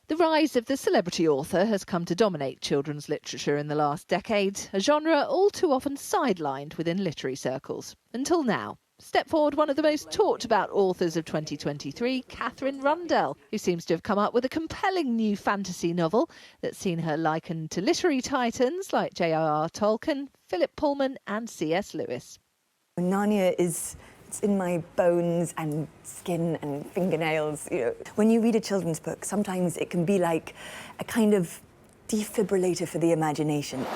The rise of the celebrity author has come to dominate children's literature in the last decade, a genre all too often sidelined within literary circles. Until now. Step forward one of the most talked about authors of 2023, Katherine Rundell, who seems to have come up with a compelling new fantasy novel that's seen her likened to literary titans like J.R.R. Tolkien, Philip Pullman and C.S. Lewis. Narnia it's in my bones and skin and fingernails. When you read a children's book, sometimes it can be like a kind of defibrillator for the imagination.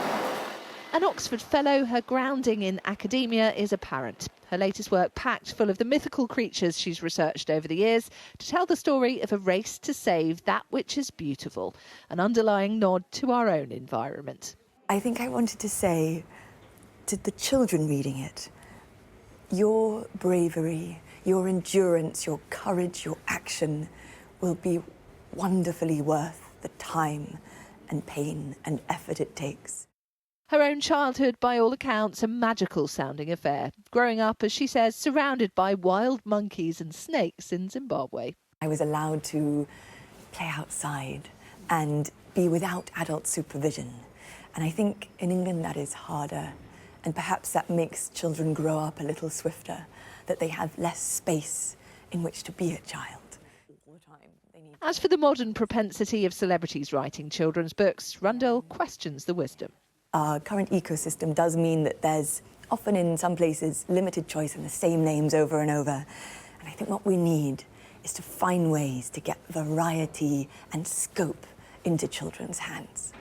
An Oxford Fellow, her grounding in academia is apparent. Her latest work packed full of the mythical creatures she's researched over the years to tell the story of a race to save that which is beautiful, an underlying nod to our own environment. I think I wanted to say to the children reading it, your bravery, your endurance, your courage, your action will be wonderfully worth the time and pain and effort it takes. Her own childhood, by all accounts, a magical-sounding affair, growing up, as she says, surrounded by wild monkeys and snakes in Zimbabwe. I was allowed to play outside and be without adult supervision. And I think in England that is harder. And perhaps that makes children grow up a little swifter, that they have less space in which to be a child. As for the modern propensity of celebrities writing children's books, Rundell questions the wisdom. Our current ecosystem does mean that there's often in some places limited choice and the same names over and over. And I think what we need is to find ways to get variety and scope into children's hands.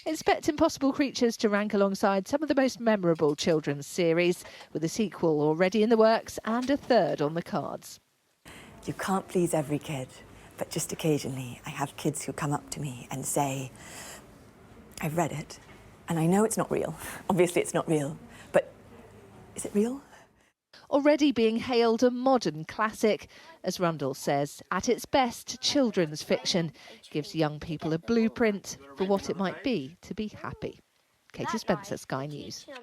Expect Impossible Creatures to rank alongside some of the most memorable children's series, with a sequel already in the works and a third on the cards. You can't please every kid, but just occasionally I have kids who come up to me and say, I've read it, and I know it's not real. Obviously it's not real, but is it real? Already being hailed a modern classic, as Rundell says, at its best, children's fiction gives young people a blueprint for what it might be to be happy. Katie Spencer, Sky News.